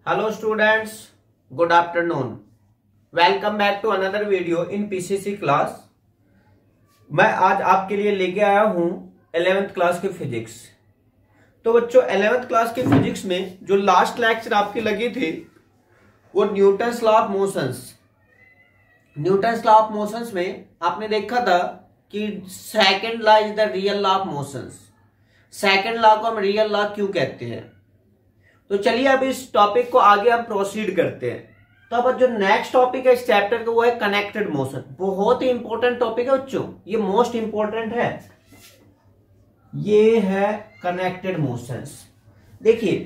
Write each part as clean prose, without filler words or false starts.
Hello students, good afternoon. Welcome back to another video in PCC class. मैं आज आपके लिए लेके आया हूं 11th क्लास की फिजिक्स। तो बच्चों 11th क्लास की फिजिक्स में जो लास्ट लेक्चर आपकी लगी थी वो Newton's law of motions. Newton's law of motions में आपने देखा था कि second law is the real law of motions. Second law को हम रियल लॉ क्यों कहते हैं। तो चलिए अब इस टॉपिक को आगे हम प्रोसीड करते हैं। तो अब जो नेक्स्ट टॉपिक है इस चैप्टर का वो है कनेक्टेड मोशन। बहुत ही इंपॉर्टेंट टॉपिक है बच्चों, ये मोस्ट इंपॉर्टेंट है। ये है कनेक्टेड मोशंस। देखिए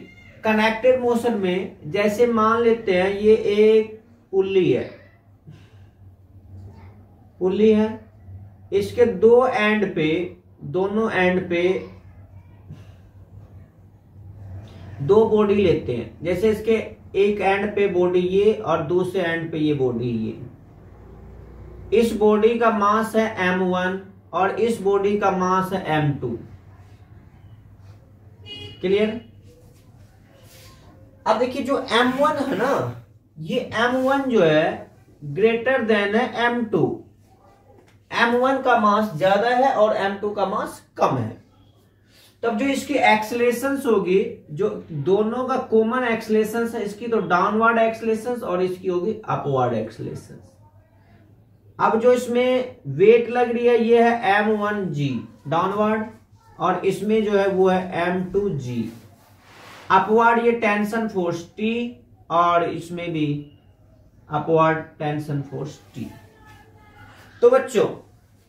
कनेक्टेड मोशन में जैसे मान लेते हैं ये एक पुल्ली है, पुल्ली है, इसके दोनों एंड पे दो बॉडी लेते हैं। जैसे इसके एक एंड पे बॉडी ये और दूसरे एंड पे ये बॉडी ये। इस बॉडी का मास है m1 और इस बॉडी का मास है m2। क्लियर। अब देखिए जो m1 है ना, ये m1 जो है ग्रेटर देन है m2। m1 का मास ज्यादा है और m2 का मास कम है। तब जो इसकी एक्सेलरेशंस होगी, जो दोनों का कॉमन एक्सेलरेशंस है, इसकी तो डाउनवर्ड एक्सेलरेशंस और इसकी होगी अपवर्ड एक्सेलरेशंस। अब जो इसमें वेट लग रही है ये है m1g डाउनवर्ड और इसमें जो है वो है m2g अपवर्ड। ये टेंशन फोर्स T और इसमें भी अपवर्ड टेंशन फोर्स T। तो बच्चों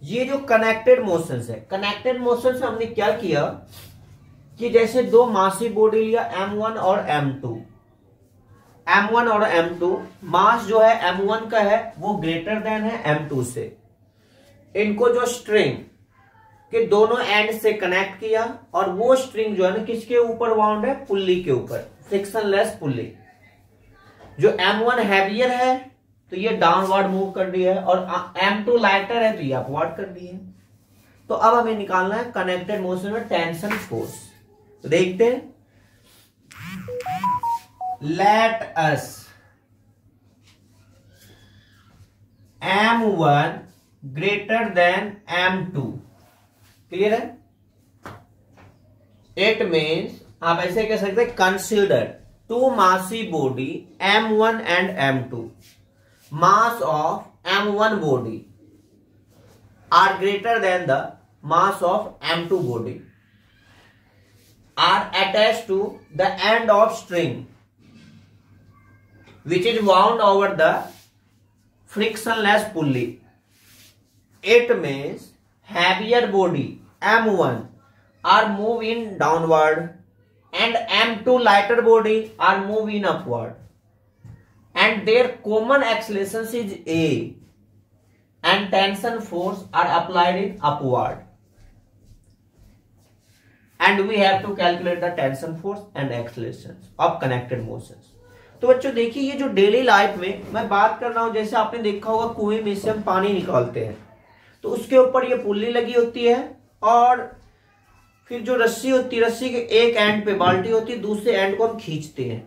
ये जो कनेक्टेड मोशंस है, कनेक्टेड मोशंस में हमने क्या किया कि जैसे दो मासी बॉडी लिया m1 और m2। m1 और m2 मास जो है m1 का है वो ग्रेटर देन है m2 से। इनको जो स्ट्रिंग के दोनों एंड से कनेक्ट किया और वो स्ट्रिंग जो है ना किसके ऊपर बाउंड है, पुल्ली के ऊपर, फ्रिक्शनलेस पुल्ली। जो m1 हैवियर है तो ये डाउनवर्ड मूव कर रही है और m2 लाइटर है तो ये अपवर्ड कर रही है। तो अब हमें निकालना है कनेक्टेड मोशन में टेंशन फोर्स। तो देखते हैं, let us m1 greater than m2। Clear है। इट मीन्स आप ऐसे कह सकते हैं कंसीडर टू मासी body m1 and m2। Mass of m1 body are greater than the mass of m2 body are attached to the end of string which is wound over the frictionless pulley. It means heavier body m1 are moving downward and m2 lighter body are moving upward. And their common acceleration is A and tension force are applied in upward. And we have to calculate the tension force and accelerations of connected motions. तो बच्चों देखिए ये जो daily life में मैं बात कर रहा हूं, जैसे आपने देखा होगा कुएं में से हम पानी निकालते हैं तो उसके ऊपर ये पुल्ली लगी होती है और फिर जो रस्सी होती है, रस्सी के एक एंड पे बाल्टी होती है, दूसरे एंड को हम खींचते हैं।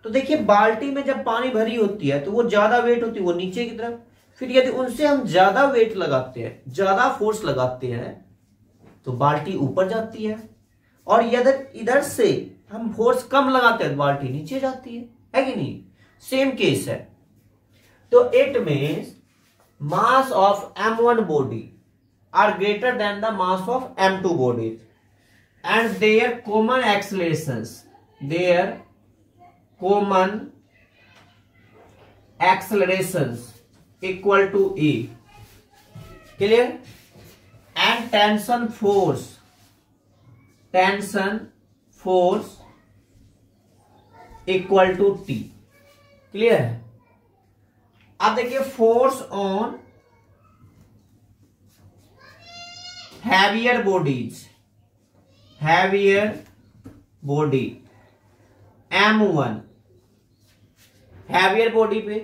तो देखिए बाल्टी में जब पानी भरी होती है तो वो ज्यादा वेट होती है वो नीचे की तरफ। फिर यदि उनसे हम ज्यादा वेट लगाते हैं, ज्यादा फोर्स लगाते हैं तो बाल्टी ऊपर जाती है और यदि इधर से हम फोर्स कम लगाते हैं तो बाल्टी नीचे जाती है कि नहीं। सेम केस है। तो it means mass of m1 body are greater than the mass of m2 bodies and their common accelerations, their common accelerations equal to E. Clear? And tension force equal to T. Clear है। अब देखिए force on heavier bodies, heavier body m1, heavier body पे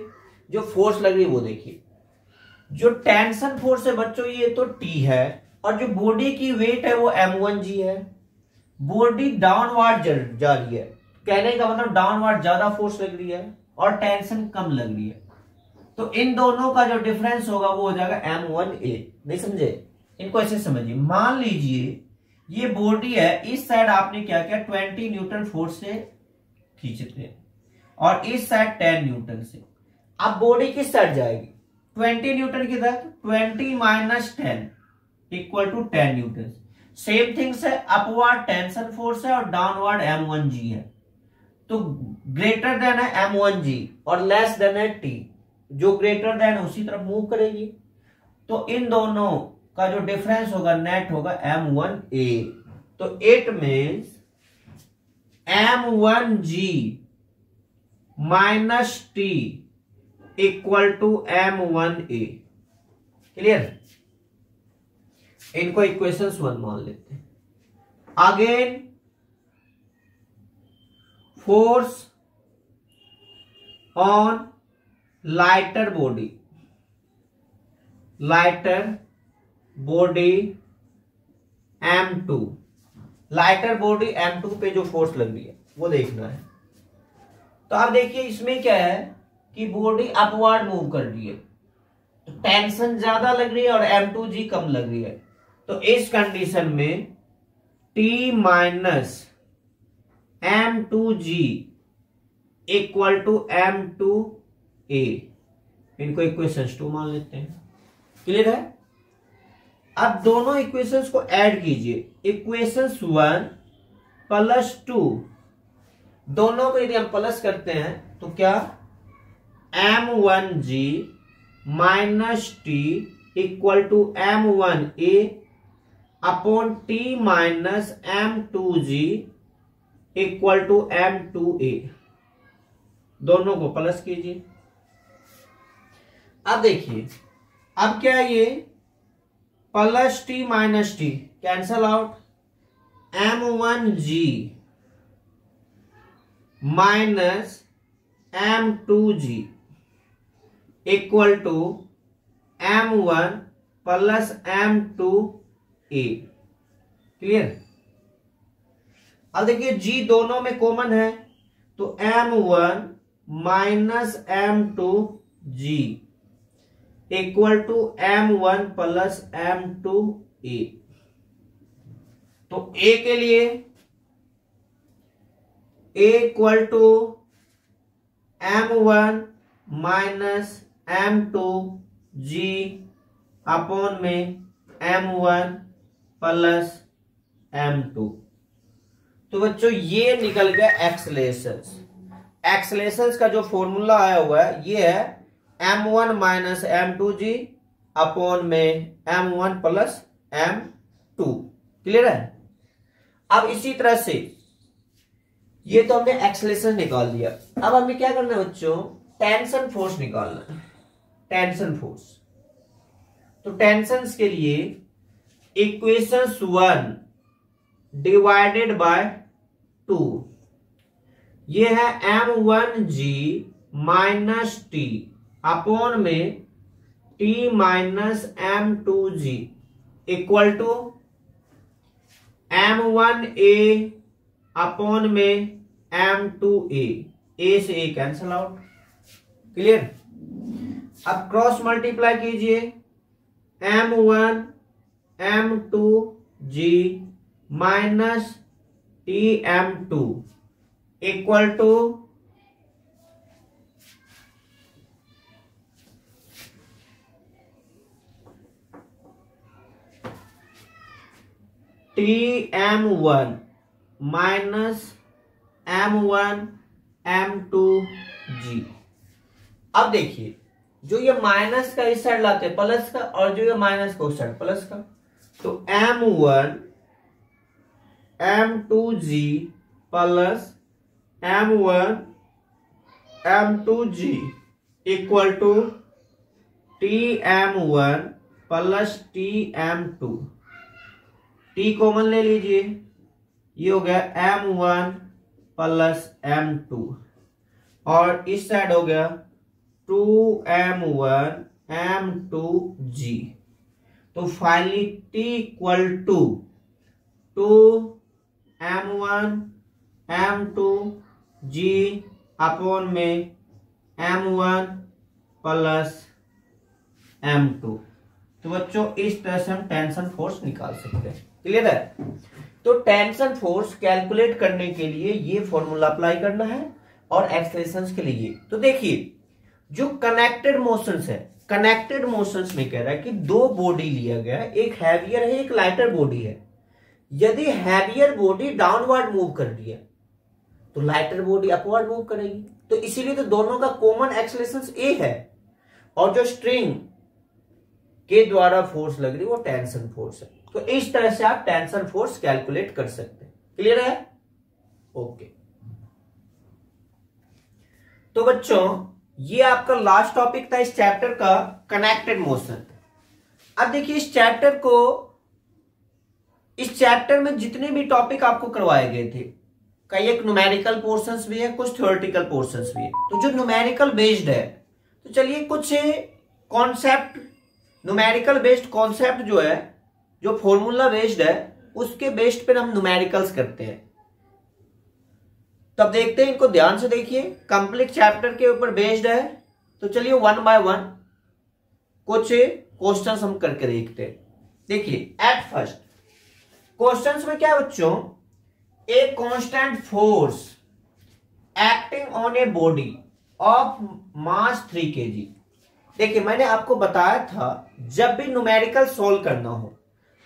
जो force लग रही है वो देखिए। जो टेंशन फोर्स है बच्चों ये तो T है और जो बॉडी की वेट है वो m1g है। बॉडी डाउनवर्ड जा रही है कहने का मतलब डाउनवर्ड ज्यादा फोर्स लग रही है और टेंशन कम लग रही है, तो इन दोनों का जो डिफरेंस होगा वो हो जाएगा M1A। नहीं समझे? इनको ऐसे समझिए, मान लीजिए ये बॉडी है, इस साइड आपने क्या किया 20 न्यूटन फोर्स से खींचते हैं और इस साइड 10 न्यूटन से। अब बॉडी किस साइड जाएगी? 20 न्यूटन की तरफ, 20 minus 10 equal to 10 newton. Same things है, अपवर्ड टेंशन फोर्स है और डाउनवर्ड M1G है, तो ग्रेटर देन है M1G और लेस देन है T, जो ग्रेटर देन उसी तरफ मूव करेगी, तो इन दोनों का जो डिफरेंस होगा नेट होगा M1A। तो it means M1G minus T equal to M1A। Clear? इनको इक्वेशंस 1 मान लेते हैं। Again force on lighter body, M2, lighter body M2 पे जो फोर्स लग रही है वो देखना है। तो आप देखिए इसमें क्या है कि बॉडी अपवर्ड मूव कर रही है, तो टेंशन ज्यादा लग रही है और M2G कम लग रही है, तो इस कंडीशन में T minus M2G equal to M2A। इनको इक्वेशंस 2 मान लेते हैं। क्लियर है? अब दोनों इक्वेशंस को ऐड कीजिए, इक्वेशंस 1 प्लस 2, दोनों को यदि हम प्लस करते हैं तो क्या M1G minus T equal to M1A upon T minus M2G equal to M2A। दोनों को प्लस कीजिए। अब देखिए, अब क्या है, ये plus T minus T cancel out, M1G minus M2G equal to M1 plus M2A। Clear? अब देखिए G दोनों में कॉमन है, तो M1 minus M2G equal to M1 plus M2A। तो A के लिए A equal to M1 minus M2G upon में M1 प्लस M2। तो बच्चों ये निकल गया एक्सेलरेशंस। एक्सेलरेशंस का जो फॉर्मूला आया हुआ है ये है M1 माइनस M2G अपॉन में M1 प्लस M2। क्लियर है? अब इसी तरह से ये तो हमने एक्सेलरेशन निकाल दिया, अब हमें क्या करना है बच्चों, टेंशन फोर्स निकालना है। टेंशन फोर्स, तो टेंशन के लिए इक्वेशन 1 डिवाइडेड बाय 2, ये है M1G माइनस T अपॉन में T minus M2G equal to M1A upon में M2A। A से A कैंसल आउट। क्लियर? अब क्रॉस मल्टीप्लाई कीजिए, M1 M2G minus TM2 equal to TM1 minus M1 M2G। अब देखिए, जो ये माइनस का इस साइड लाते हैं प्लस का, और जो ये माइनस का उस साइड प्लस का, तो M1 M2G plus M1 M2G equal to TM1 plus TM2। T common ले लीजिए, ये हो गया M1 प्लस M2 और इस साइड हो गया 2M1 M2G। तो finally T equal to 2M1 M2 G upon में m1 प्लस m2। तो बच्चों इस तरह से हम टेंशन फोर्स निकाल सकते हैं। क्लियर है? तो टेंशन फोर्स कैलकुलेट करने के लिए ये फॉर्मूला अप्लाई करना है और एक्सेलरेशंस के लिए। तो देखिए जो कनेक्टेड मोशंस है, कनेक्टेड मोशंस में कह रहा है कि दो बॉडी लिया गया है, एक हैवियर है एक लाइटर बॉडी है। यदि हैवियर बॉडी डाउनवर्ड मूव कर रही है तो लाइटर बॉडी अपवर्ड मूव करेगी। तो इसीलिए तो दोनों का कॉमन एक्सेलरेशन ए है और जो स्ट्रिंग के द्वारा फोर्स लग रही है वो टेंशन फोर्स है। तो इस तरह से आप टेंशन फोर्स कैलकुलेट कर सकते हैं। क्लियर है? ओके। तो बच्चों ये आपका लास्ट टॉपिक था इस चैप्टर का, कनेक्टेड मोशन। अब देखिए इस चैप्टर में जितने भी टॉपिक आपको करवाए गए थे, कई एक न्यूमेरिकल पोर्शंस भी है, कुछ थ्योरेटिकल पोर्शंस भी है। तो जो न्यूमेरिकल बेस्ड है, तो चलिए कुछ कॉन्सेप्ट, न्यूमेरिकल बेस्ड कॉन्सेप्ट जो है, जो फॉर्मूला बेस्ड है, उसके बेस्ड पर हम न्यूमेरिकल्स करते हैं। तब देखते हैं, इनको ध्यान से देखिए। कंप्लीट चैप्टर के ऊपर बेस्ड है। तो चलिए वन बाय वन कुछ क्वेश्चंस हम करके देखते हैं। देखिए एट फर्स्ट क्वेश्चंस में क्या है बच्चों, a constant force acting on a body of mass 3 kg। देखिए मैंने आपको बताया था जब भी न्यूमेरिकल सॉल्व करना हो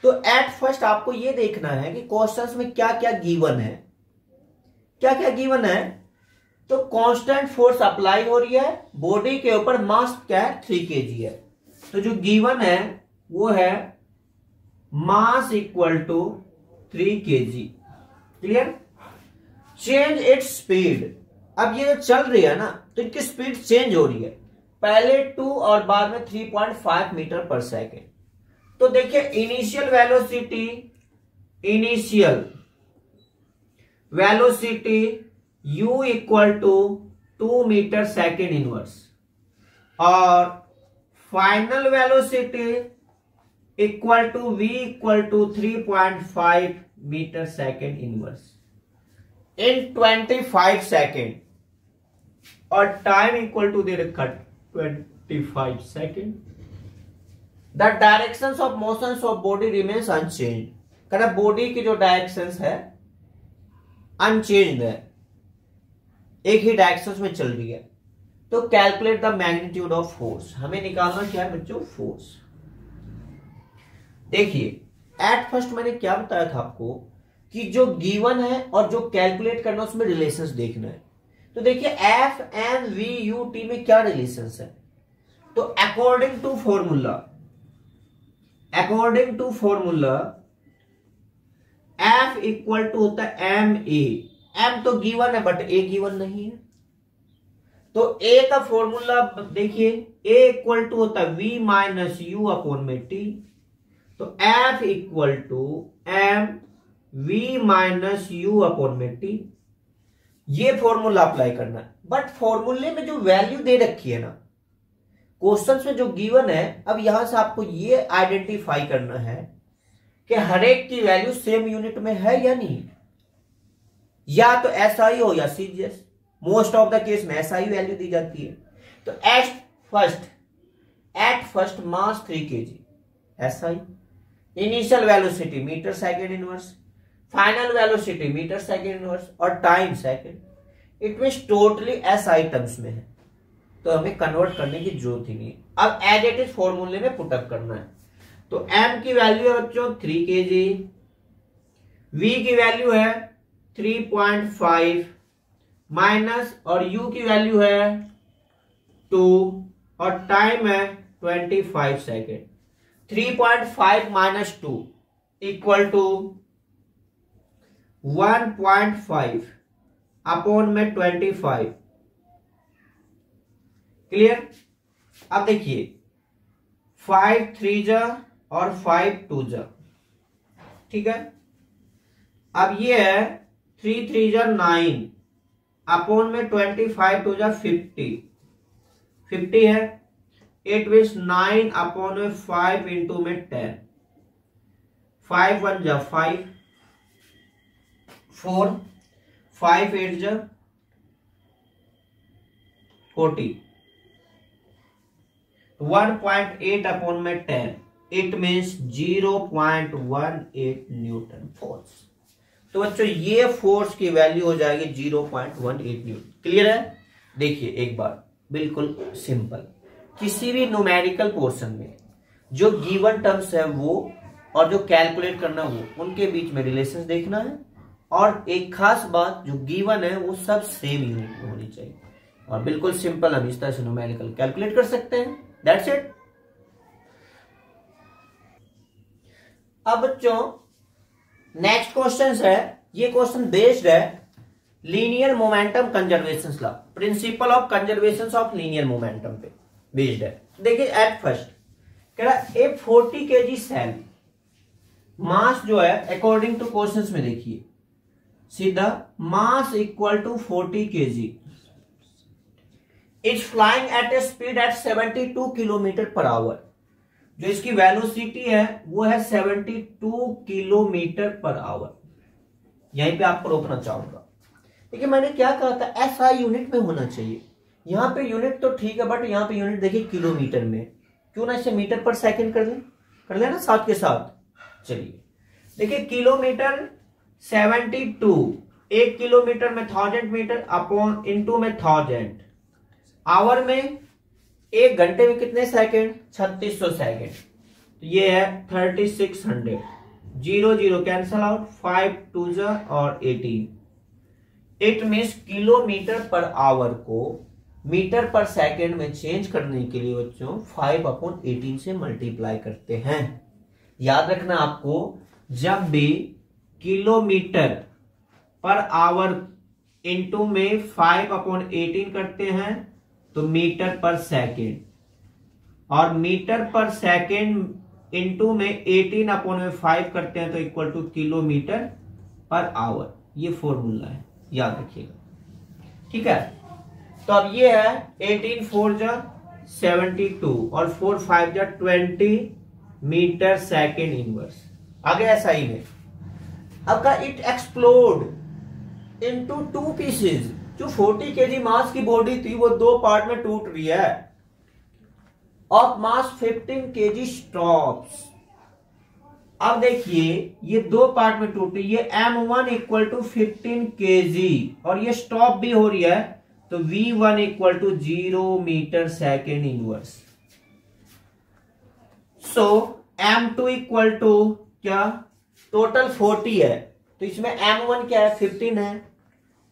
तो एट फर्स्ट आपको यह देखना है कि क्वेश्चंस में क्या क्या गिवन है। क्या क्या गिवन है? तो कांस्टेंट फोर्स अप्लाई हो रही है बॉडी के ऊपर, मास क्या है 3 kg है। तो जो गिवन है वो है mass equal to 3 kg। Clear? Change its speed. अब ये जो चल रही है ना, तो इनकी स्पीड चेंज हो रही है, पहले 2 और बाद में 3.5 मीटर पर सेकेंड। तो देखिए initial velocity u equal to 2 meter second inverse और final velocity equal to v equal to 3.5 meter second inverse in 25 second और टाइम इक्वल टू दे रखा 25 second. The directions of motions of body remains unchange. कहना body की जो directions है unchange है, एक ही डायरेक्शंस में चल रही है। तो calculate the magnitude of force. हमें निकालना क्या है बच्चों? फोर्स। देखिए एट फर्स्ट मैंने क्या बताया था आपको कि जो गिवन है और जो कैलकुलेट करना उसमें रिलेशंस देखना है। तो देखिए F M V U T में क्या रिलेशंस है? तो according to formula F equal to होता है एम ए। एम तो गिवन है बट ए गिवन नहीं है, तो ए का फॉर्मूला देखिए, ए इक्वल टू होता है वी माइनस यू अपॉन में टी। तो F equal to M V minus U upon में टी। ये फॉर्मूला अप्लाई करना है। बट फॉर्मूले में जो वैल्यू दे रखी है ना, क्वेश्चन में जो गिवन है, अब यहां से आपको ये आइडेंटिफाई करना है कि हर एक की वैल्यू सेम यूनिट में है या नहीं। या तो SI हो या CGS, most of the case में SI वैल्यू दी जाती है। तो at first mass 3 kg SI, initial velocity meter second inverse, final velocity meter second inverse और time second. It means totally SI terms में है, तो हमें कन्वर्ट करने की जरूरत ही नहीं। अब एज इट इज फॉर्मूले में पुटअप करना है। तो m की वैल्यू है बच्चों 3 kg, v की वैल्यू है 3.5 माइनस और u की वैल्यू है 2 और टाइम है 25 second. 3.5 minus 2 equal to 1.5 upon में 25। क्लियर? अब देखिए 5 3 जा और 5 2 जा, ठीक है। अब ये है 3 3 जा 9 अपॉन में 25 2 जा 50 है। 8 विस 9 अपॉन में 5 इंटू में 10, 5 1 जा 5 4, 5 8 जा 40, 1.8 अपॉन में 10, इट मीन्स 0.18 न्यूटन फोर्स। तो बच्चों ये फोर्स की वैल्यू हो जाएगी 0.18 न्यूटन। क्लियर है? देखिए एक बार बिल्कुल सिंपल, किसी भी न्यूमेरिकल पोर्शन में जो गिवन टर्म्स है वो और जो कैलकुलेट करना वो, उनके बीच में रिलेशंस देखना है, और एक खास बात जो गिवन है वो सब सेम यूनिट में होनी चाहिए, और बिल्कुल सिंपल हम इस तरह से न्यूमेरिकल कैलकुलेट कर सकते हैं। That's it. अब बच्चों नेक्स्ट क्वेश्चन है, ये क्वेश्चन बेस्ड है linear momentum conservation law, principal of conservation of linear momentum पे बेस्ड है। देखिए एट फर्स्ट कह रहा है ए 40 kg सेल मास जो है अकॉर्डिंग टू क्वेश्चंस में देखिए सीधा mass equal to 40 kg is flying at a speed at 72 kilometre पर आवर। जो इसकी वेलोसिटी है वो है 72 किलोमीटर पर आवर। यहीं पे आपको रोकना चाहूंगा। देखिए मैंने क्या कहा था, एसआई यूनिट में होना चाहिए। यहां पे यूनिट तो ठीक है, बट यहां पे यूनिट देखिए किलोमीटर में, क्यों ना इसे मीटर पर सेकंड कर लेना साथ के साथ। चलिए देखिए किलोमीटर 72, 1 किलोमीटर में 1000 मीटर अपॉन इंटू में 1000, आवर में 1 घंटे में कितने सेकंड, 3600 सेकंड। तो ये है 3600, 0 0 कैंसल आउट, 5 2 और 18। इट मीन्स किलोमीटर पर आवर को मीटर पर सेकंड में चेंज करने के लिए बच्चों 5/18 से मल्टीप्लाई करते हैं। याद रखना आपको, जब भी किलोमीटर पर आवर इंटू में 5/18 करते हैं तो मीटर पर सेकंड, और मीटर पर सेकंड इंटू में 18/5 करते हैं तो इक्वल टू किलोमीटर पर आवर। ये फॉर्मूला है, याद रखिएगा। ठीक है, तो अब ये है 18 4 72 और 4 5 20 मीटर सेकेंड इनवर्स। आगे ऐसा ही में अब का इट एक्सप्लोड इनटू 2 पीसेज। जो 40 kg मास की बॉडी थी वो 2 पार्ट में टूट रही है। Of mass 15 kg stops. अब देखिए ये 2 पार्ट में टूट रही है, M1 इक्वल टू 15 kg और ये स्टॉप भी हो रही है, तो V1 equal to 0 metre second inverse. So M2 equal to क्या, टोटल 40 है तो इसमें M1 क्या है, 15 है।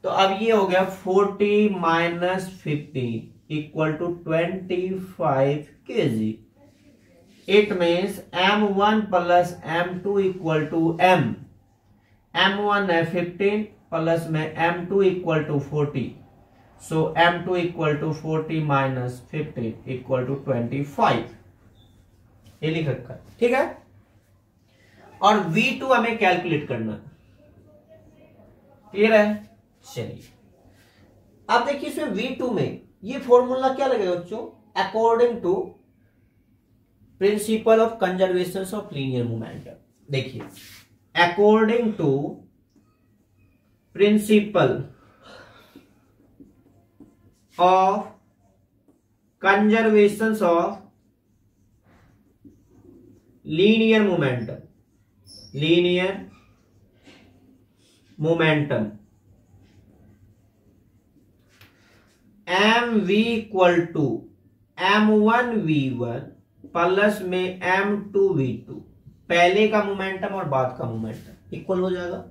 तो अब ये हो गया 40 minus 15 equal to 25 kg। It means M1 plus M2 equal to M। M1 है 15 प्लस में M2 equal to 40। So M2 equal to 40 minus 15 equal to 25। ये लिख रखा है, ठीक है। और V2 हमें कैलकुलेट करना, क्लियर है। चलिए अब देखिए इसमें V2 में ये फॉर्मूला क्या लगेगा बच्चों, according to principle of conservation of linear momentum. देखिए according to principle of conservation of linear momentum, linear momentum M V equal to M1V1 plus में M2V2, पहले का मोमेंटम और बाद का मोमेंटम इक्वल हो जाएगा।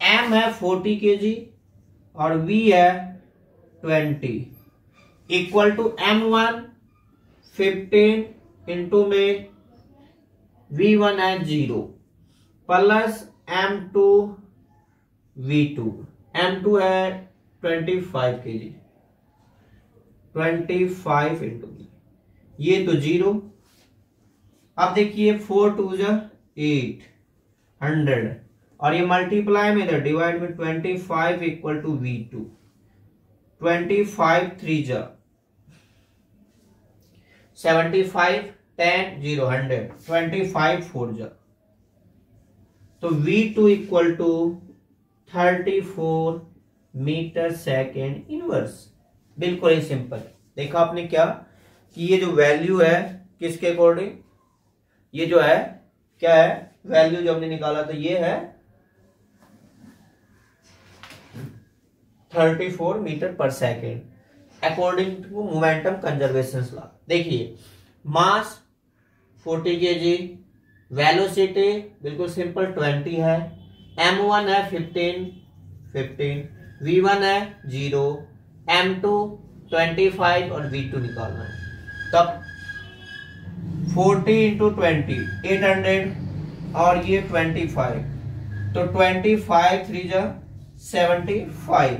M है 40 kg और V है 20 इक्वल टू M1 15 इंटू में V1 है 0 प्लस M2V2, M2 है 25 kg, 25 इंटू ये तो 0। अब देखिए 4 2 8 100 और ये मल्टीप्लाई में इधर डिवाइड में 25 इक्वल टू V2, 25 3 75 10 0 100, 25 4 तो V2 equal to 34 metre second inverse. बिल्कुल ही सिंपल है। देखा आपने क्या कि ये जो वैल्यू है किसके अकॉर्डिंग, ये जो है क्या है, वैल्यू जो हमने निकाला था ये है 34 मीटर पर second according to momentum conservation law. देखिए मास 40 kg, वेलोसिटी बिल्कुल सिंपल 20 है, m1 है 15, v1 है 0, m2 25 और v2 निकालना है। तब 40 इंटू 20 800 और ये 25, तो 25 3 जा 75,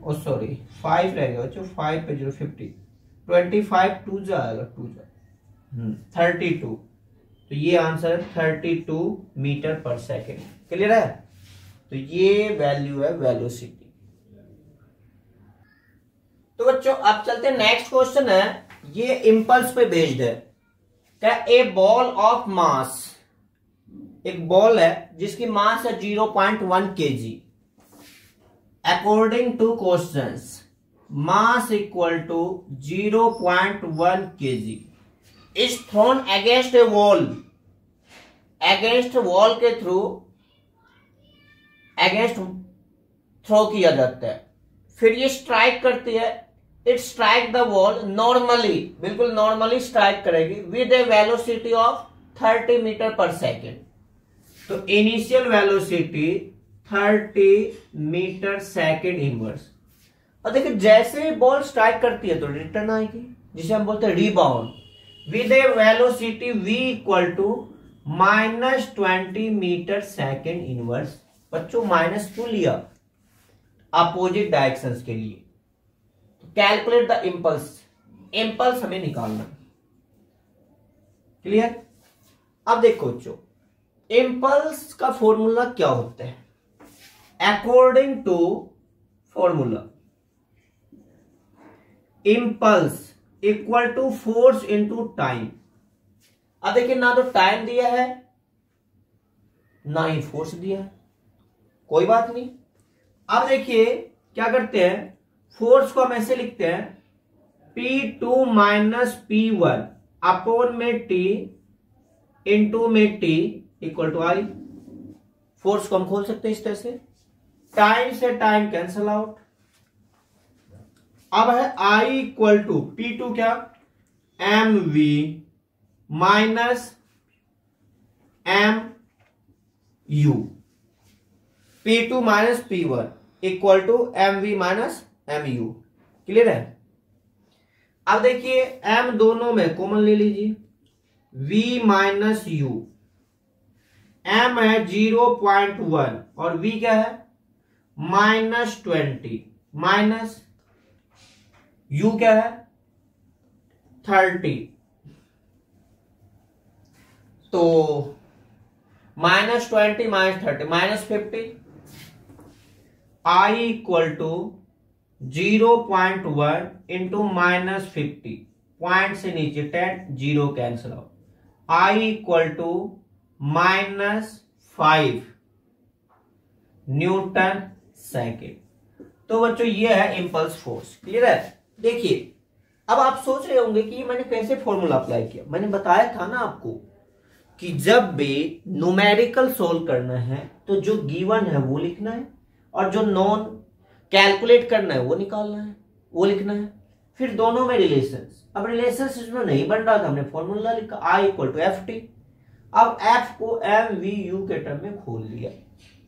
ओ सॉरी 5 रहेगा बच्चों, 5 पे 0 50, 25 2 जा आएगा 2 जा 32, तो ये आंसर है 32 मीटर पर सेकेंड। क्लियर है? तो ये वैल्यू है वेलोसिटी। तो बच्चों अब चलते हैं, नेक्स्ट क्वेश्चन है, ये इंपल्स पे बेस्ड है। क्या ए बॉल ऑफ मास, एक बॉल है जिसकी मास है 0.1 kg, according to questions mass equal to 0.1 kg is thrown against a wall, against wall के थ्रू अगेंस्ट थ्रो किया जाता है, फिर ये स्ट्राइक करती है, it strike the wall normally, बिल्कुल नॉर्मली स्ट्राइक करेगी with a velocity of 30 metre पर सेकेंड। तो initial velocity 30 metre second inverse, और देखिए जैसे बॉल स्ट्राइक करती है तो रिटर्न आएगी, जिसे हम बोलते हैं rebound with a velocity v equal to -20 metre second inverse. बच्चों माइनस क्यों लिया? अपोजिट डायरेक्शंस के लिए। कैलकुलेट द इंपल्स, इंपल्स हमें निकालना। क्लियर? अब देखो बच्चों इंपल्स का फॉर्मूला क्या होता है? According to formula impulse equal to force into time. अब देखिए ना तो टाइम दिया है ना ही फोर्स दिया है, कोई बात नहीं। अब देखिए क्या करते हैं, फोर्स को हम ऐसे लिखते हैं P2 माइनस P1 अपॉन में T इंटू में T इक्वल टू I। फोर्स को हम खोल सकते हैं इस तरह से, टाइम से टाइम कैंसल आउट। अब है I इक्वल टू P2 क्या, mv minus mu, P2 minus P1 equal to mv minus mu। Clear है? अब देखिए m दोनों में कॉमन ले लीजिए, v माइनस u, m है 0.1 और v क्या है -20 माइनस u क्या है 30, तो -20 minus 30 -50। I equal to 0.1 into -50, point से नीचे 10 0 cancel out, I equal to -5 newton second. तो बच्चों ये है इंपल्स फोर्स। क्लियर है? देखिए अब आप सोच रहे होंगे कि मैंने कैसे फॉर्मूला अप्लाई किया। मैंने बताया था ना आपको कि जब भी न्यूमेरिकल सोल्व करना है तो जो गिवन है वो लिखना है और जो नॉन कैलकुलेट करना है वो निकालना है, वो लिखना है। फिर दोनों में रिलेशंस, अब रिलेशंस इसमें नहीं बन रहा था, हमने फॉर्मूला लिखा I इक्वल टू FT। अब F को MVU के टर्म में खोल लिया,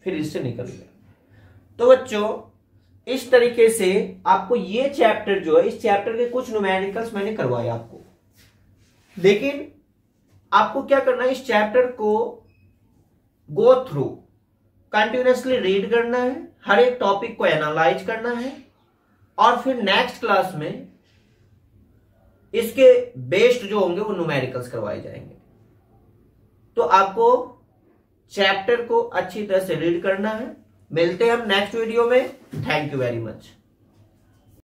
फिर इससे निकल गया। तो बच्चों इस तरीके से आपको ये चैप्टर जो है, इस चैप्टर के कुछ न्यूमेरिकल्स मैंने करवाए आपको, लेकिन आपको क्या करना है, इस चैप्टर को गो थ्रू कंटिन्यूअसली रीड करना है, हर एक टॉपिक को एनालाइज करना है, और फिर नेक्स्ट क्लास में इसके बेस्ड जो होंगे वो न्यूमेरिकल्स करवाए जाएंगे। तो आपको चैप्टर को अच्छी तरह से रीड करना है। मिलते हैं हम नेक्स्ट वीडियो में। Thank you very much.